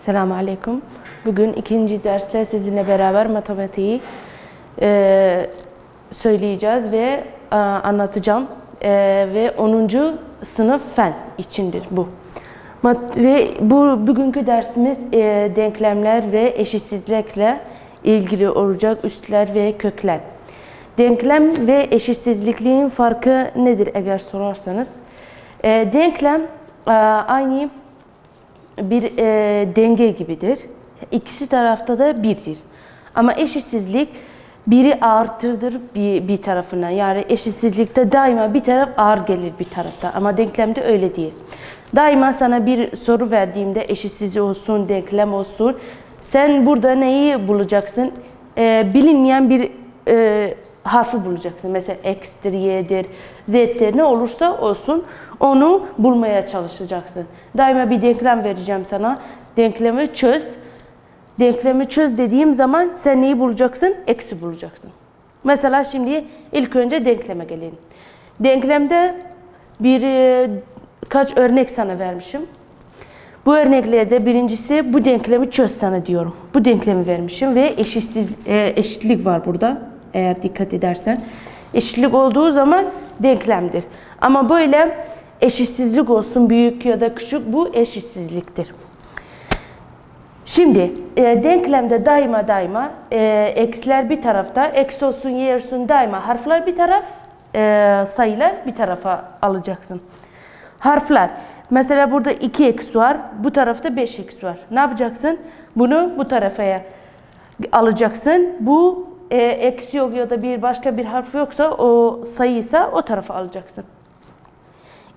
Selamun Aleyküm. Bugün ikinci derste sizinle beraber matematiği söyleyeceğiz ve anlatacağım. Ve 10. sınıf fen içindir bu. Ve bugünkü dersimiz denklemler ve eşitsizlikle ilgili olacak, üstler ve kökler. Denklem ve eşitsizlikliğin farkı nedir eğer sorarsanız? Denklem aynı bir denge gibidir. İkisi tarafta da birdir. Ama eşitsizlik biri artırdır bir tarafına. Yani eşitsizlikte daima bir taraf ağır gelir bir tarafta. Ama denklemde öyle değil. Daima sana bir soru verdiğimde eşitsizlik olsun, denklem olsun. Sen burada neyi bulacaksın? Bilinmeyen bir harfi bulacaksın. Mesela x'tir, y'dir, z'tir, ne olursa olsun onu bulmaya çalışacaksın. Daima bir denklem vereceğim sana. Denklemi çöz. Denklemi çöz dediğim zaman sen neyi bulacaksın? X'i bulacaksın. Mesela şimdi ilk önce denkleme gelelim. Denklemde kaç örnek sana vermişim. Bu örneklerde birincisi bu denklemi çöz sana diyorum. Bu denklemi vermişim ve eşitlik var burada. Eğer dikkat edersen. Eşitlik olduğu zaman denklemdir. Ama böyle eşitsizlik olsun büyük ya da küçük, bu eşitsizliktir. Şimdi denklemde daima x'ler bir tarafta, x olsun y olsun daima harfler bir taraf, sayılar bir tarafa alacaksın. Harfler. Mesela burada 2x var, bu tarafta 5x var. Ne yapacaksın? Bunu bu tarafa alacaksın. Bu eksi yok ya da başka bir harf yoksa, o sayıysa o tarafa alacaksın.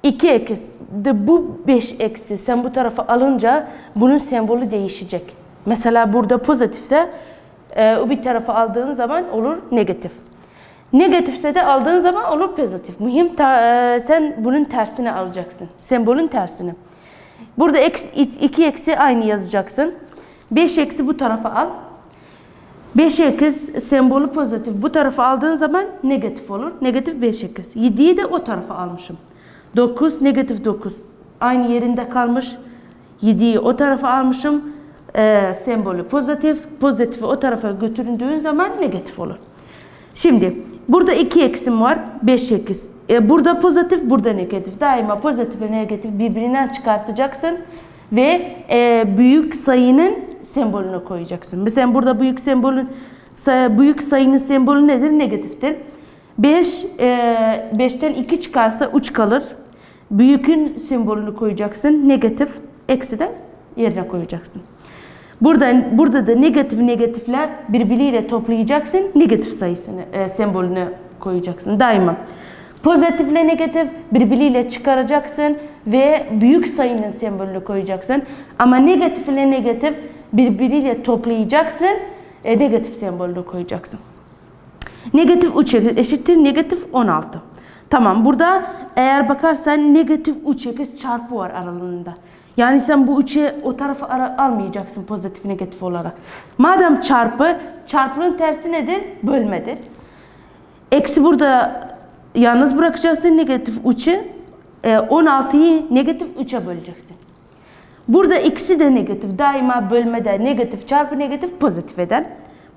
2x, bu 5 eksi sen bu tarafa alınca bunun sembolü değişecek. Mesela burada pozitifse o bir tarafa aldığın zaman olur negatif. Negatifse de aldığın zaman olur pozitif. Mühim sen bunun tersini alacaksın. Sembolün tersini. Burada 2 eksi aynı yazacaksın. 5 eksi bu tarafa al. 5 eksi sembolü pozitif. Bu tarafa aldığın zaman negatif olur. Negatif 5 eksi. 7'yi de o tarafa almışım. 9, negatif 9. Aynı yerinde kalmış. 7'yi o tarafa almışım. Sembolü pozitif. Pozitifi o tarafa götürüldüğün zaman negatif olur. Şimdi burada 2 eksim var. 5 eksi. Burada pozitif, burada negatif. Daima pozitif ve negatif birbirinden çıkartacaksın. Ve büyük sayının sembolünü koyacaksın. Mesela burada büyük sayının sembolü nedir? Negatiftir. 5'ten 2 çıkarsa 3 kalır. Büyükün sembolünü koyacaksın. Negatif. Eksi de yerine koyacaksın. Burada da negatifler birbiriyle toplayacaksın. Negatif sayısını, sembolünü koyacaksın. Daima. Pozitifle negatif birbiriyle çıkaracaksın ve büyük sayının sembolünü koyacaksın. Ama negatifle negatif birbiriyle toplayacaksın. Negatif sembolünü koyacaksın. Negatif 3 eşittir negatif 16. Tamam, burada eğer bakarsan negatif 3 çarpı var aralarında. Yani sen bu 3'ü o tarafa almayacaksın pozitif negatif olarak. Madem çarpının tersi nedir? Bölmedir. Eksi burada yalnız bırakacaksın negatif 3'ü. 16'yı negatif 3'e böleceksin. Burada ikisi de negatif. Daima bölmede negatif çarpı negatif pozitif eder.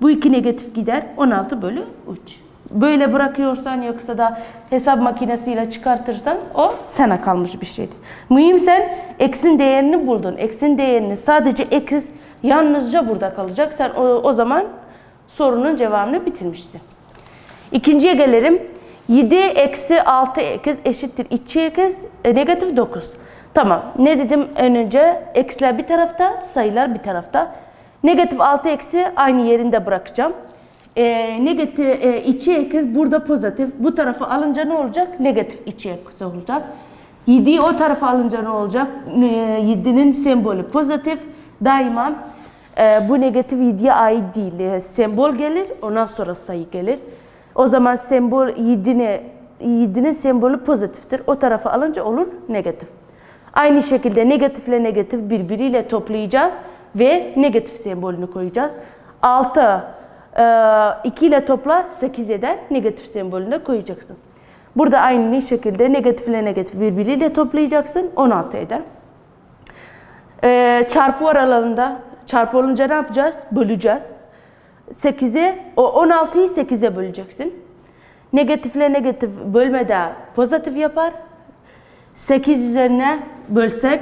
Bu iki negatif gider. 16 bölü 3. Böyle bırakıyorsan yoksa da hesap makinesiyle çıkartırsan o sana kalmış bir şeydi. Mühim sen x'in değerini buldun. X'in değerini sadece x yalnızca burada kalacak. Sen o zaman sorunun cevabını bitirmiştin. İkinciye gelelim. 7 eksi 6x eşittir 2x negatif 9. Tamam. Ne dedim önce? X'ler bir tarafta, sayılar bir tarafta. Negatif 6 eksi aynı yerinde bırakacağım. Negatif 2x burada pozitif. Bu tarafa alınca ne olacak? Negatif 2x olacak. 7'yi o tarafa alınca ne olacak? 7'nin sembolü pozitif. Daima bu negatif 7'ye ait değil. Sembol gelir, ondan sonra sayı gelir. O zaman sembol 7'nin sembolü pozitiftir. O tarafa alınca olur negatif. Aynı şekilde negatifle negatif birbiriyle toplayacağız ve negatif sembolünü koyacağız. 6 2 ile topla 8 eder. Negatif sembolünü de koyacaksın. Burada aynı şekilde negatifle negatif birbiriyle toplayacaksın. 16 eder. Çarpı aralarında çarpı olunca ne yapacağız? Böleceğiz. 16'yı 8'e böleceksin. Negatifle negatif bölmede pozitif yapar. 8 üzerine bölsek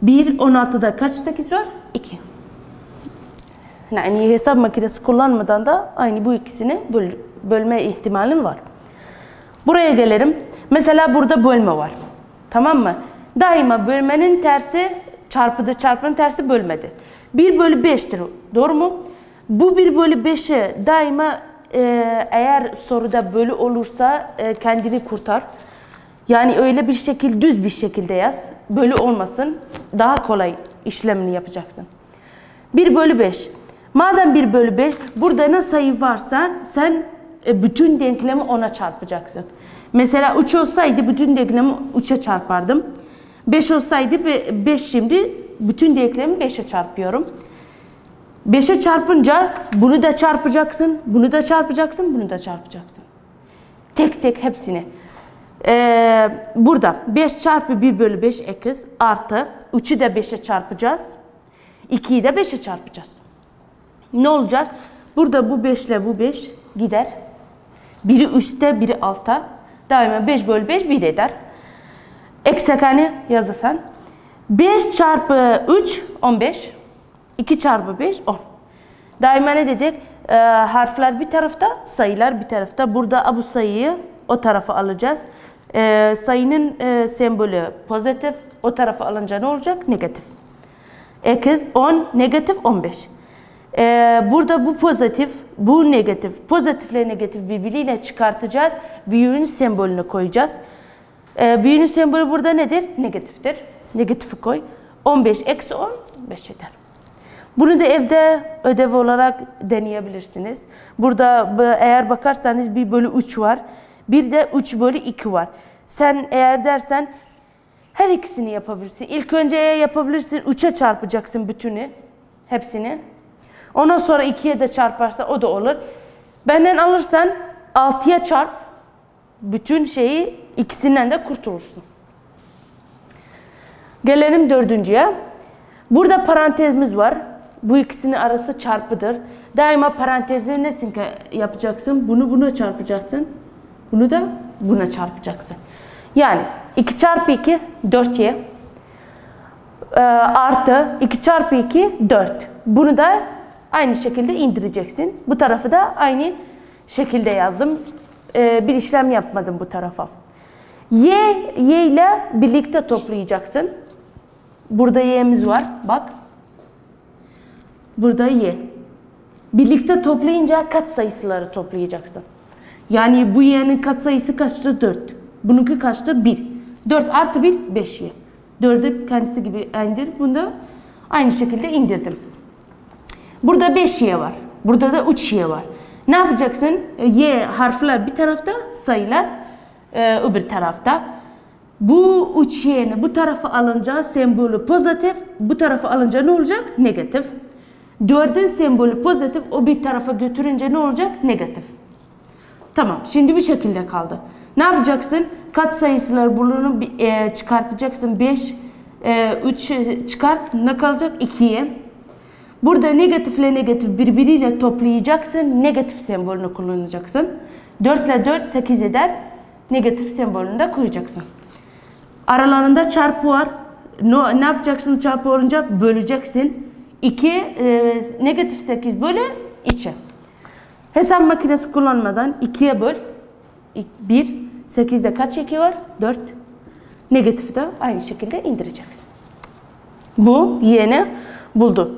1, 16'da kaç 8 var? 2. Yani hesap makinesi kullanmadan da aynı bu ikisini bölme ihtimalin var. Buraya gelelim. Mesela burada bölme var. Tamam mı? Daima bölmenin tersi çarpıdır. Çarpının tersi bölmedir. 1 bölü 5'tir. Doğru mu? Bu 1 bölü 5'i daima eğer soruda bölü olursa kendini kurtar. Yani öyle bir şekilde düz bir şekilde yaz. Bölü olmasın. Daha kolay işlemini yapacaksın. 1 bölü 5. Madem 1 bölü 5 burada ne sayı varsa sen bütün denklemi ona çarpacaksın. Mesela 3 olsaydı bütün denklemi 3'e çarpardım. 5 olsaydı 5 şimdi bütün denklemi 5'e çarpıyorum. 5'e çarpınca bunu da çarpacaksın, bunu da çarpacaksın, bunu da çarpacaksın. Tek tek hepsini. Burada 5 çarpı 1 bölü 5 ekiz artı 3'ü de 5'e çarpacağız. 2'yi de 5'e çarpacağız. Ne olacak? Burada bu 5 ile bu 5 gider. Biri üstte, biri altta. Daima 5 bölü 5 1 eder. Eksekeni yazırsan. 5 çarpı 3 15. 2 çarpı 5 10. Daima ne dedik? Harfler bir tarafta, sayılar bir tarafta. Burada bu sayıyı o tarafa alacağız. Sayının sembolü pozitif. O tarafa alınca ne olacak? Negatif. Ekiz 10, negatif 15. Burada bu pozitif, bu negatif. Pozitifle negatif birbiriyle çıkartacağız. Büyüğün sembolünü koyacağız. Büyüğün sembolü burada nedir? Negatiftir. Negatifi koy. 15 eksi 10, 5 eder. Bunu da evde ödev olarak deneyebilirsiniz. Burada eğer bakarsanız 1 bölü 3 var. Bir de 3 bölü 2 var. Sen eğer dersen her ikisini yapabilirsin. İlk önce yapabilirsin. 3'e çarpacaksın bütünü. Hepsini. Ondan sonra 2'ye de çarparsa o da olur. Benden alırsan 6'ya çarp. Bütün şeyi ikisinden de kurtulursun. Gelelim 4'üncüye. Burada parantezimiz var. Bu ikisinin arası çarpıdır. Daima parantezleri nesin yapacaksın? Bunu buna çarpacaksın. Bunu da buna çarpacaksın. Yani 2 çarpı 2 4y artı 2 çarpı 2 4. Bunu da aynı şekilde indireceksin. Bu tarafı da aynı şekilde yazdım. Bir işlem yapmadım bu tarafa. Y ile birlikte toplayacaksın. Burada y'miz var. Bak. Burada y. Birlikte toplayınca katsayıları toplayacaksın. Yani bu y'nin katsayısı kaçtır? 4. Bununki kaçtır? 1. 4 artı 1 5y. 4'ü kendisi gibi indir. Bunu da aynı şekilde indirdim. Burada 5y var. Burada da 3y var. Ne yapacaksın? Y harfler bir tarafta, sayılar öbür tarafta. Bu 3y'ni bu tarafa alınca sembolü pozitif, bu tarafa alınca ne olacak? Negatif. 4'ün sembolü pozitif, o bir tarafa götürünce ne olacak? Negatif. Tamam, şimdi bir şekilde kaldı. Ne yapacaksın? Katsayıları bunu çıkartacaksın. 5, 3 çıkart. Ne kalacak? 2'ye. Burada negatifle negatif birbiriyle toplayacaksın. Negatif sembolünü kullanacaksın. 4 ile 4 8 eder. Negatif sembolünü de koyacaksın. Aralarında çarpı var. Ne yapacaksın çarpı olunca? Böleceksin. 2 negatif 8 bölü 2. Hesap makinesi kullanmadan 2'ye böl. 1. 8'de kaç 2 var? 4. Negatifi de aynı şekilde indireceksin. Bu y'ni buldu.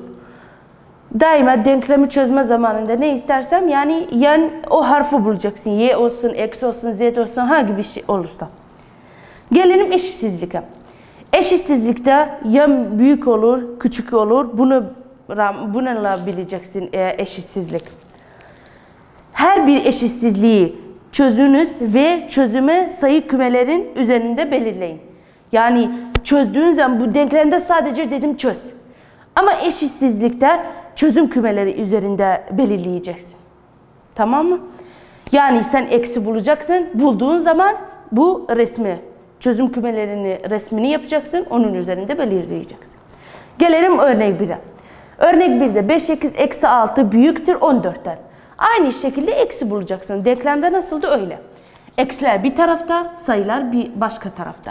Daima denklemi çözme zamanında ne istersem yani yan o harfi bulacaksın. Y olsun, x olsun, z olsun hangi bir şey olursa. Gelelim eşitsizliğe. Eşitsizlikte yan büyük olur, küçük olur. Bununla bileceksin eşitsizlik. Her bir eşitsizliği çözünüz ve çözümü sayı kümelerin üzerinde belirleyin. Yani çözdüğün zaman bu denklemde sadece dedim çöz. Ama eşitsizlikte çözüm kümeleri üzerinde belirleyeceksin. Tamam mı? Yani sen eksi bulacaksın. Bulduğun zaman bu resmi, çözüm kümelerinin resmini yapacaksın. Onun üzerinde belirleyeceksin. Gelelim örnek 1'e. Örnek 1'de 5x eksi 6 büyüktür 14'ten. Aynı şekilde eksi bulacaksın. Denklemde nasıldı öyle. Eksiler bir tarafta, sayılar bir başka tarafta.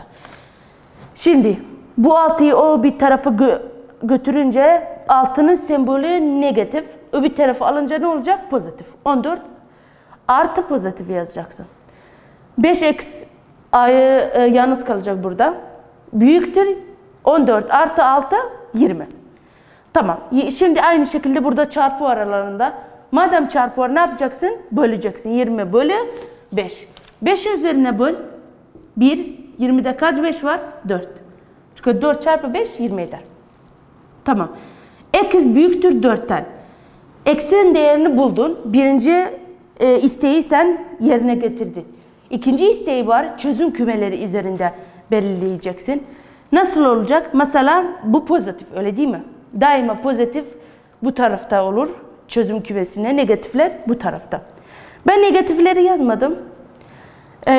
Şimdi bu 6'yı o bir tarafa götürünce 6'nın sembolü negatif. Öbür tarafı alınca ne olacak? Pozitif. 14 artı pozitif yazacaksın. 5x yalnız kalacak burada. Büyüktür 14 artı 6 20. Tamam. Şimdi aynı şekilde burada çarpı aralarında. Madem çarpı var ne yapacaksın? Böleceksin. 20 bölü 5. 5 üzerine böl. 1. 20'de kaç 5 var? 4. Çünkü 4 çarpı 5 20 eder. Tamam. X büyüktür 4'ten. X'in değerini buldun. Birinci isteği sen yerine getirdin. İkinci isteği var. Çözüm kümeleri üzerinde belirleyeceksin. Nasıl olacak? Mesela bu pozitif öyle değil mi? Daima pozitif bu tarafta olur. Çözüm kümesine negatifler bu tarafta. Ben negatifleri yazmadım.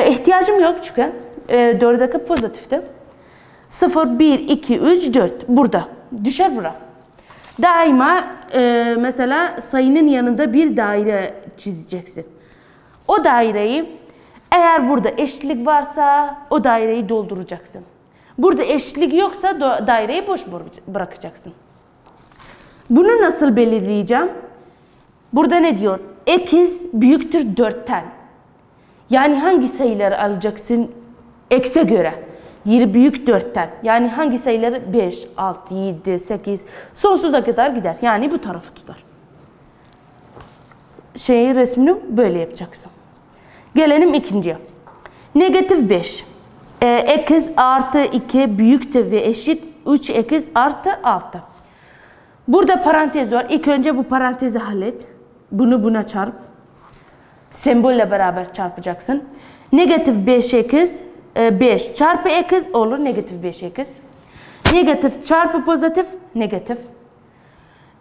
İhtiyacım yok çünkü 4'deki pozitifti. 0, 1, 2, 3, 4 burada. Düşer bura. Daima mesela sayının yanında bir daire çizeceksin. O daireyi eğer burada eşitlik varsa o daireyi dolduracaksın. Burada eşitlik yoksa daireyi boş bırakacaksın. Bunu nasıl belirleyeceğim? Burada ne diyor? X büyüktür 4'ten. Yani hangi sayıları alacaksın? X'e göre. Yeri büyük 4'ten. Yani hangi sayıları? 5, 6, 7, 8 sonsuza kadar gider. Yani bu tarafı tutar. Resmini böyle yapacaksın. Gelelim ikinciye. Negatif 5. X artı 2 büyüktür ve eşit 3x artı 6. Burada parantez var. İlk önce bu parantezi hallet. Bunu buna çarp. Sembolle beraber çarpacaksın. Negatif 5x 5 çarpı x olur negatif 5x. Negatif çarpı pozitif negatif.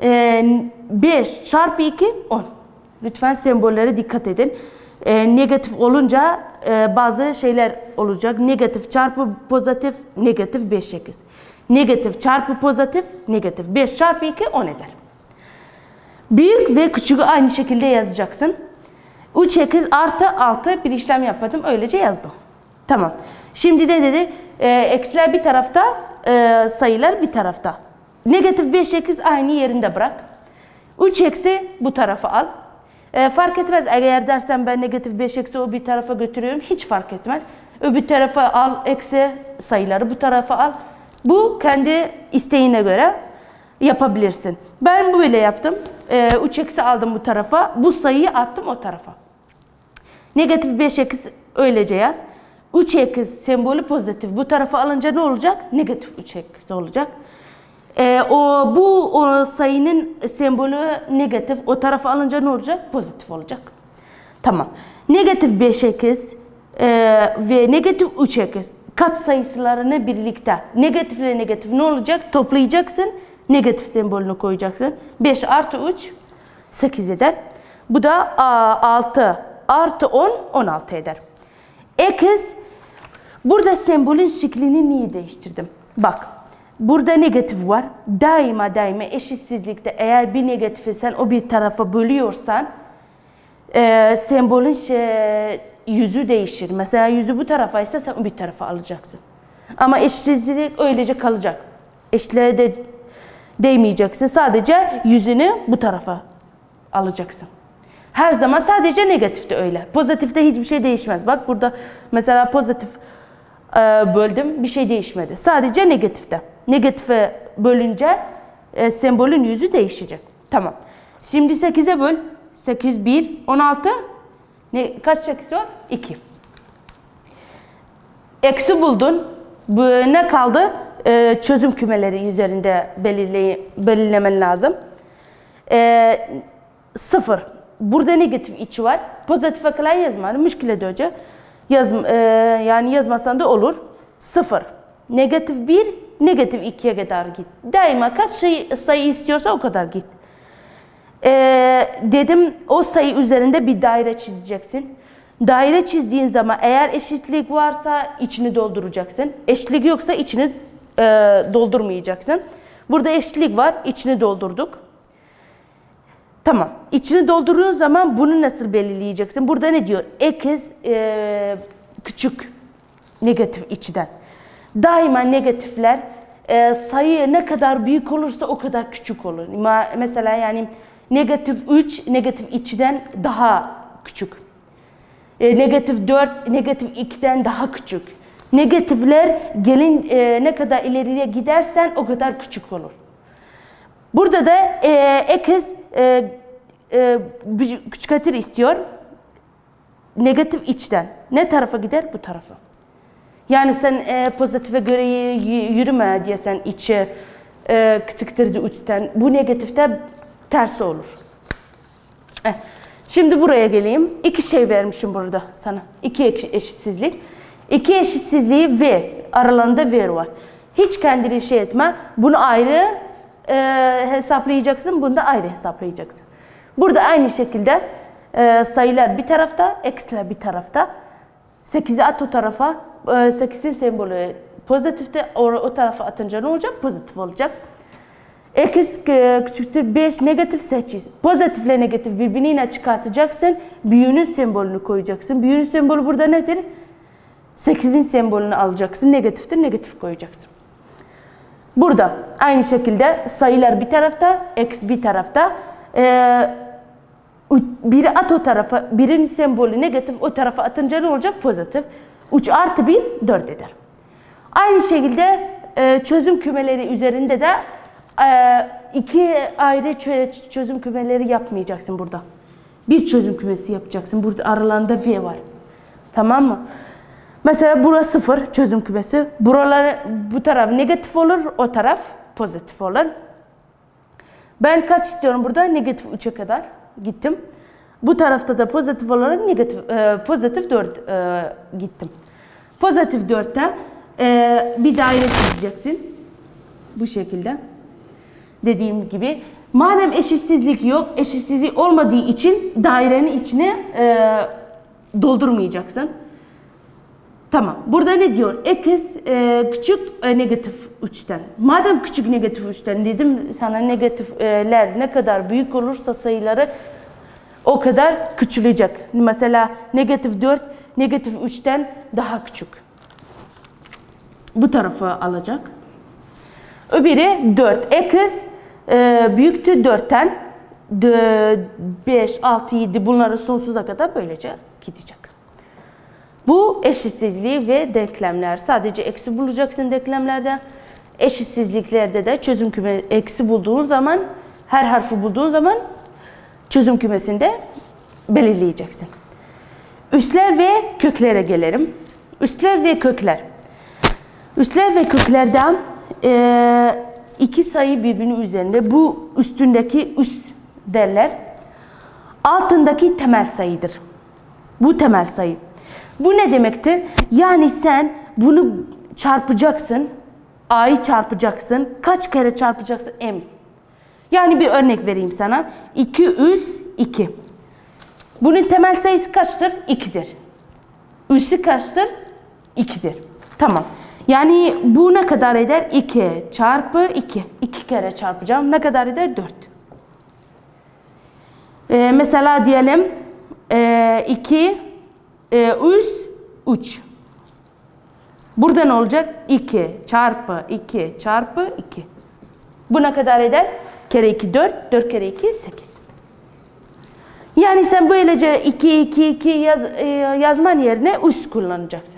5 çarpı 2 10. Lütfen sembollere dikkat edin. Negatif olunca bazı şeyler olacak. Negatif çarpı pozitif negatif 5x. Negatif çarpı pozitif negatif. 5 çarpı 2 10 eder. Büyük ve küçüğü aynı şekilde yazacaksın. 3x artı 6 bir işlem yapmadım. Öylece yazdım. Tamam. Şimdi ne dedi? Eksiler bir tarafta, sayılar bir tarafta. Negatif 5x aynı yerinde bırak. 3x'i bu tarafa al. Fark etmez. Eğer dersen ben negatif 5x'i o bir tarafa götürüyorum. Hiç fark etmez. Öbür tarafa al. Eksi sayıları bu tarafa al. Bu kendi isteğine göre yapabilirsin. Ben böyle yaptım. 3x'i aldım bu tarafa. Bu sayıyı attım o tarafa. Negatif 5x öylece yaz. 3x sembolü pozitif. Bu tarafa alınca ne olacak? Negatif 3x olacak. Bu sayının sembolü negatif. O tarafa alınca ne olacak? Pozitif olacak. Tamam. Negatif 5x ve negatif 3x katsayılarını birlikte negatif ile negatif ne olacak? Toplayacaksın. Negatif sembolünü koyacaksın. 5 artı 3 8 eder. Bu da 6 artı 10 16 eder. X burada sembolün şeklini niye değiştirdim? Bak. Burada negatif var. Daima eşitsizlikte eğer bir negatifi sen o bir tarafa bölüyorsan sembolün yüzü değişir. Mesela yüzü bu tarafa ise sen o bir tarafa alacaksın. Ama eşitsizlik öylece kalacak. Eşitliğe de değmeyeceksin. Sadece yüzünü bu tarafa alacaksın. Her zaman sadece negatifte öyle. Pozitifte hiçbir şey değişmez. Bak burada mesela pozitif böldüm. Bir şey değişmedi. Sadece negatifte. Negatife bölünce sembolün yüzü değişecek. Tamam. Şimdi 8'e böl. 8, 1, 16. Kaç 8 var? 2. Eksi buldun. Ne kaldı? Çözüm kümeleri üzerinde belirlemen lazım. 0. Burada negatif içi var. Pozitife kadar yazma. Müşkile de hoca. Yani yazmasan da olur. 0. Negatif 1, negatif 2'ye kadar git. Daima kaç sayı istiyorsa o kadar git. Dedim o sayı üzerinde bir daire çizeceksin. Daire çizdiğin zaman eğer eşitlik varsa içini dolduracaksın. Eşitlik yoksa içini doldurmayacaksın. Burada eşitlik var, içini doldurduk. Tamam. İçini doldurduğun zaman bunu nasıl belirleyeceksin? Burada ne diyor? Ekiz küçük negatif içten. Daima negatifler sayı ne kadar büyük olursa o kadar küçük olur. Mesela yani negatif 3 negatif 2'den daha küçük. Negatif 4 negatif 2'den daha küçük. Negatifler ne kadar ileriye gidersen o kadar küçük olur. Burada da ekiz küçültür istiyor. Negatif içten. Ne tarafa gider? Bu tarafa. Yani sen pozitife göre yürüme diye sen içi küçültürdü uçtan. Bu negatifte tersi olur. Şimdi buraya geleyim. İki şey vermişim burada sana. İki eşitsizlik. İki eşitsizliği V. Aralarında V var. Hiç kendini şey etme. Bunu ayrı hesaplayacaksın. Bunu da ayrı hesaplayacaksın. Burada aynı şekilde sayılar bir tarafta, eksiler bir tarafta. 8'i at o tarafa. 8'in sembolü pozitifte. O tarafa atınca ne olacak? Pozitif olacak. Eksi küçüktür 5, negatif 8. Pozitifle negatif birbirine çıkartacaksın. Büyüğünün sembolünü koyacaksın. Büyüğünün sembolü burada nedir? 8'in sembolünü alacaksın. Negatiftir, negatif koyacaksın. Burada aynı şekilde sayılar bir tarafta, eksi bir tarafta. Biri at o tarafa, birinin sembolü negatif, o tarafa atınca ne olacak? Pozitif. 3 artı 1, 4 eder. Aynı şekilde çözüm kümeleri üzerinde de iki ayrı çözüm kümeleri yapmayacaksın burada. Bir çözüm kümesi yapacaksın. Burada aralarında V var. Tamam mı? Mesela burası 0 çözüm kümesi. Buralar, bu taraf negatif olur, o taraf pozitif olur. Ben kaç istiyorum burada? Negatif 3'e kadar gittim. Bu tarafta da pozitif olarak pozitif 4 gittim. Pozitif 4'te bir daire çizeceksin. Bu şekilde. Dediğim gibi. Madem eşitsizlik yok, eşitsizlik olmadığı için dairenin içine doldurmayacaksın. Tamam. Burada ne diyor? Ekiz küçük negatif 3'ten. Madem küçük negatif 3'ten dedim sana negatifler ne kadar büyük olursa sayıları o kadar küçülecek. Mesela negatif 4 negatif 3'ten daha küçük. Bu tarafı alacak. Öbürü 4. Ekiz büyüktür 4'ten 5, 6, 7 bunları sonsuza kadar böylece gidecek. Bu eşitsizliği ve denklemler. Sadece eksi bulacaksın denklemlerde. Eşitsizliklerde de çözüm kümesi eksi bulduğun zaman, her harfi bulduğun zaman çözüm kümesinde belirleyeceksin. Üsler ve köklere gelelim. Üsler ve kökler. Üsler ve köklerden iki sayı birbirinin üzerinde. Bu üstündeki üs derler. Altındaki temel sayıdır. Bu temel sayı. Bu ne demektir? Yani sen bunu çarpacaksın. A'yı çarpacaksın. Kaç kere çarpacaksın? M. Yani bir örnek vereyim sana. 2 üs 2. Bunun temel sayısı kaçtır? 2'dir. Üssü kaçtır? 2'dir. Tamam. Yani bu ne kadar eder? 2 çarpı 2. 2 kere çarpacağım. Ne kadar eder? 4. Mesela diyelim 2 üs 3. Burada ne olacak? 2 çarpı 2 çarpı 2. Bu ne kadar eder? Kere 2 4. 4 kere 2 8. Yani sen böylece 2 2 2 yazman yerine üs kullanacaksın.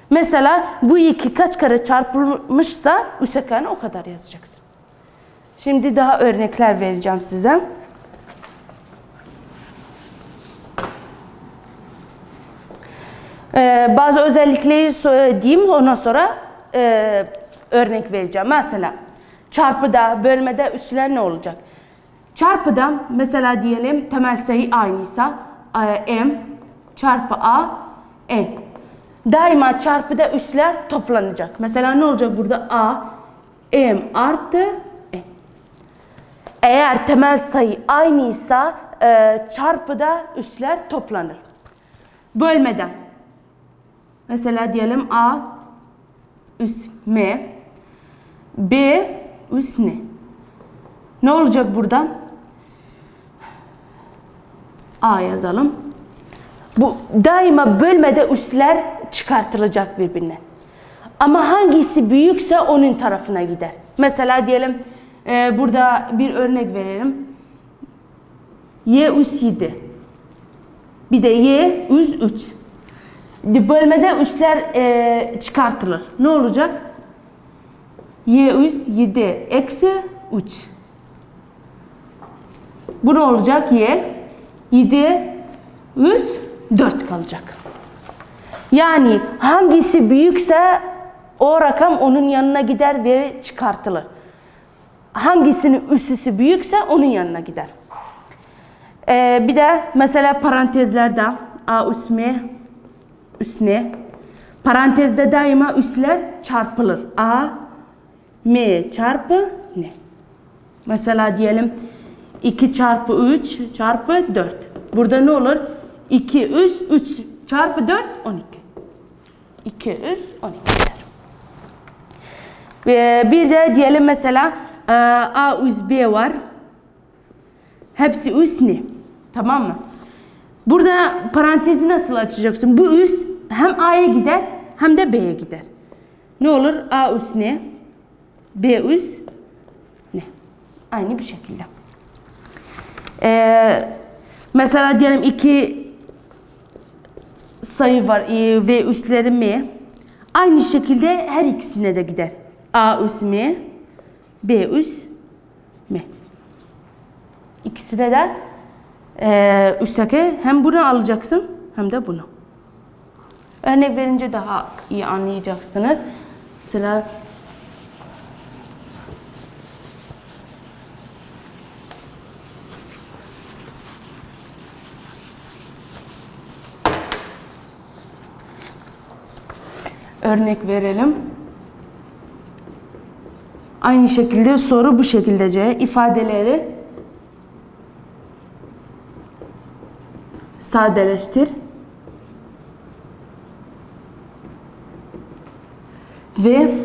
Mesela bu 2 kaç kere çarpılmışsa üse karşı o kadar yazacaksın. Şimdi daha örnekler vereceğim size. Bazı özellikleri söyleyeyim, ondan sonra örnek vereceğim. Mesela çarpıda, bölmede üsler ne olacak? Çarpıda mesela diyelim temel sayı aynıysa m çarpı a n. daima çarpıda üsler toplanacak. Mesela ne olacak burada? A, M artı N. Eğer temel sayı aynıysa çarpıda üsler toplanır. Bölmeden. Mesela diyelim A üs M, B üs N. Ne olacak burada? A yazalım. Bu daima bölmede üsler çıkartılacak birbirinden. Ama hangisi büyükse onun tarafına gider. Mesela diyelim burada bir örnek verelim. Y üs 7. Bir de Y üs 3. Bölmede üsler çıkartılır. Ne olacak? Y üs 7 eksi 3. Bu ne olacak? Y 7 üs 4 kalacak. Yani hangisi büyükse o rakam onun yanına gider ve çıkartılır. Hangisinin üssüsü büyükse onun yanına gider. Bir de mesela parantezlerde A üs M üs N. Parantezde daima üsler çarpılır. A M çarpı N. Mesela diyelim 2 çarpı 3 çarpı 4. Burada ne olur? 2 üs 3 çarpı 4 12. 2 üs 12. Bir de diyelim mesela A üs B var. Hepsi üs N. Tamam mı? Burada parantezi nasıl açacaksın? Bu üs hem A'ya gider hem de B'ye gider. Ne olur? A üs N, B üs N. Aynı bir şekilde. Mesela diyelim 2 sayı var ve üsleri M. Aynı şekilde her ikisine de gider. A üs M, B üs M. İkisine de üstteki hem bunu alacaksın hem de bunu. Örnek verince daha iyi anlayacaksınız. Mesela örnek verelim. Aynı şekilde soru bu şekildece ifadeleri sadeleştir ve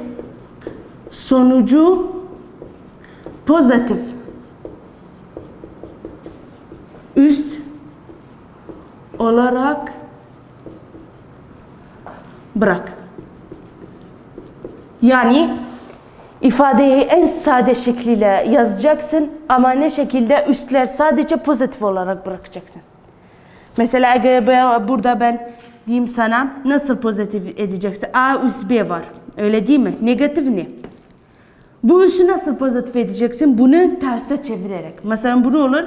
sonucu pozitif üst olarak bırak. Yani ifadeyi en sade şekliyle yazacaksın ama ne şekilde üstler sadece pozitif olarak bırakacaksın. Mesela burada ben diyeyim sana nasıl pozitif edeceksin? A üs B var. Öyle değil mi? Negatif ne? Bu üssü nasıl pozitif edeceksin? Bunu terse çevirerek. Mesela bu ne olur?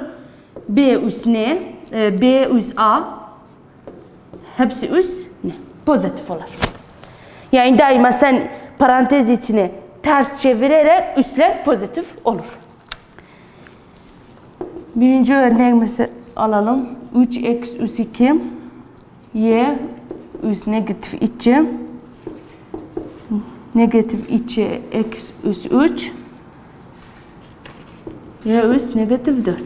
B üs ne? B üs A. Hepsi üs ne? Pozitif olur. Yani daima sen parantez içine ters çevirerek üsler pozitif olur. Birinci örnek mesela alalım. 3x üs 2 y üs negatif 2 negatif 2 x üs 3 y üs negatif 4.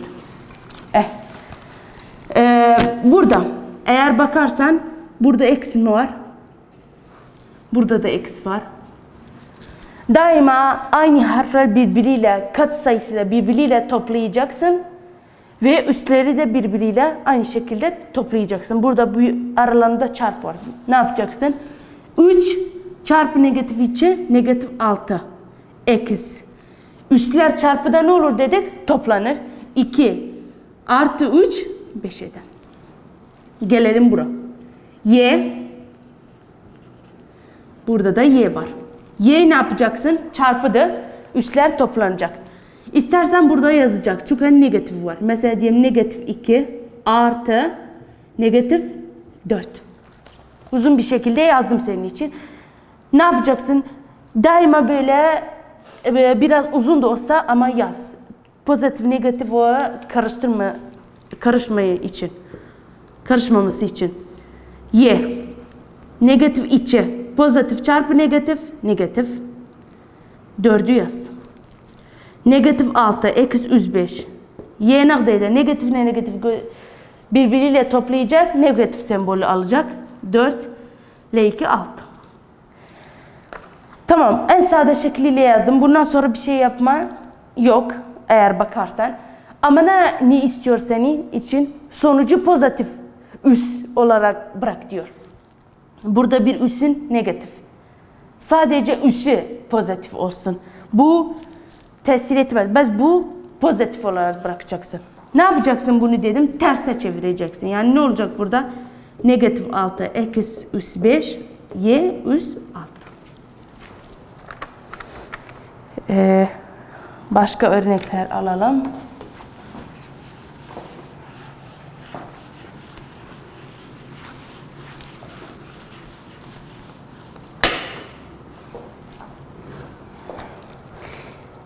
Burada eğer bakarsan burada eksi mi var? Burada da eksi var. Daima aynı harfler birbiriyle, katsayısıyla birbiriyle toplayacaksın ve üstleri de birbiriyle aynı şekilde toplayacaksın. Burada bu aralarında çarp var. Ne yapacaksın? 3 çarpı negatif 2, negatif 6. Eksi. Üstler çarpıda ne olur dedik? Toplanır. 2 artı 3, 5 eder. Gelelim buraya. Y. Burada da y var. Y ne yapacaksın? Çarpıda üstler toplanacak. İstersen burada yazacak. Çünkü negatif var. Mesela diyelim negatif 2 artı negatif 4. Uzun bir şekilde yazdım senin için. Ne yapacaksın? Daima böyle biraz uzun da olsa ama yaz. Pozitif negatif o karışmaması için. Y Negatif içi. Pozitif çarpı negatif. Negatif. 4'ü yaz. Negatif 6 eksi 105. Y neredeydi? Negatifle negatif birbiriyle toplayacak. Negatif sembolü alacak. 4 ile 2 6. Tamam. En sade şekliyle yazdım. Bundan sonra bir şey yapma yok. Eğer bakarsan. Ama ne istiyor senin için? Sonucu pozitif üs olarak bırak diyor. Burada bir üsün negatif. Sadece üsü pozitif olsun. Bu tesir etmez. Biz bu pozitif olarak bırakacaksın. Ne yapacaksın bunu dedim? Terse çevireceksin. Yani ne olacak burada? Negatif 6 eksi üs 5 y üs 6. Başka örnekler alalım.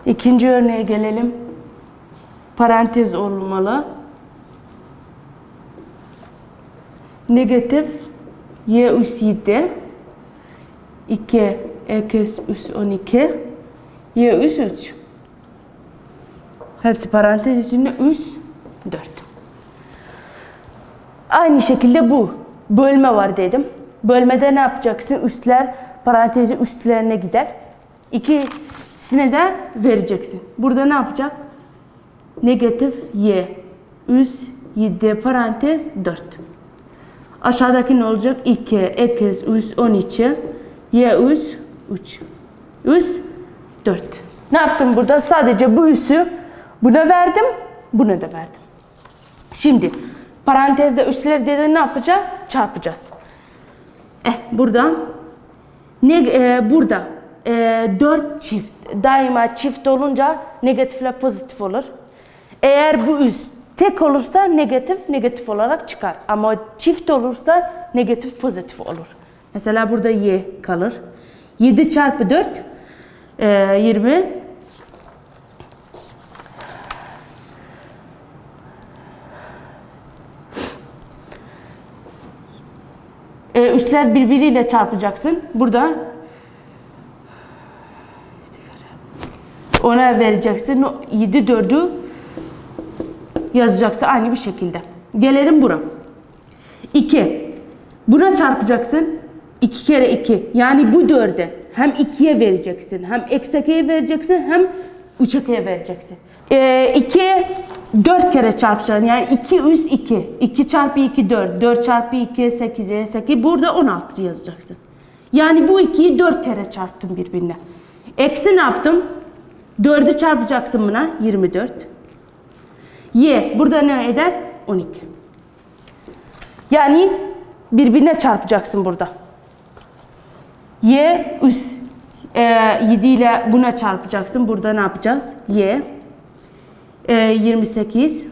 İkinci örneğe gelelim. Parantez olmalı. Negatif y üs 7 2 eksi üs 12 y üs 3. Hepsi parantez içinde üs 4. Aynı şekilde bu. Bölme var dedim. Bölmede ne yapacaksın? Üstler parantezin üstlerine gider. İkisine de vereceksin. Burada ne yapacak? Negatif y üs 7 parantez 4. Aşağıdaki ne olacak? 2 eksi üs 12 y üs 3. Üs 4. Ne yaptım burada? Sadece bu üsü buna verdim, buna da verdim. Şimdi parantezde üsleri de ne yapacağız? Çarpacağız. Buradan burada 4 çift. Daima çift olunca negatifle pozitif olur. Eğer bu üs tek olursa negatif olarak çıkar. Ama çift olursa negatif pozitif olur. Mesela burada y kalır. 7 çarpı 4 20. Üsler birbiriyle çarpacaksın. Burada ona vereceksin. 7 4'ü yazacaksın aynı bir şekilde. Gelelim buraya. 2. Buna çarpacaksın. 2 kere 2. Yani bu 4'e hem 2'ye vereceksin. Hem eksi 2'ye vereceksin. Hem 3'e vereceksin. 2'ye 4 kere çarpacaksın. Yani 2 üs 2. 2 çarpı 2 4. 4 çarpı 2 8'e 8. Burada 16 yazacaksın. Yani bu 2'yi 4 kere çarptım birbirine. Eksi ne yaptım? 4'ü çarpacaksın buna. 24. Y burada ne eder? 12. Yani birbirine çarpacaksın burada. Y üs 7 ile buna çarpacaksın. Burada ne yapacağız? Y 28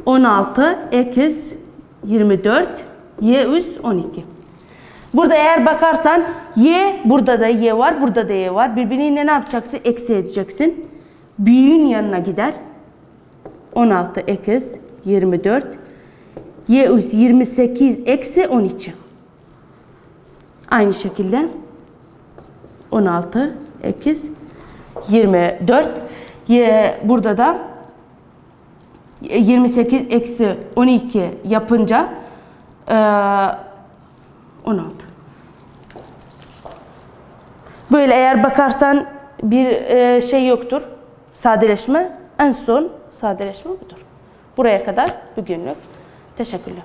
16 eksi 24 y üs 12. Burada eğer bakarsan y, burada da y var, burada da y var. Birbirine ne yapacaksın? Eksi edeceksin. Büyüğün yanına gider. 16 eksi 24 y üs 28 eksi 12. Aynı şekilde 16 eksi 24. Burada da 28 eksi 12 yapınca 16. Böyle eğer bakarsan bir şey yoktur. Sadeleşme. En son sadeleşme budur. Buraya kadar bugünlük. Teşekkürler.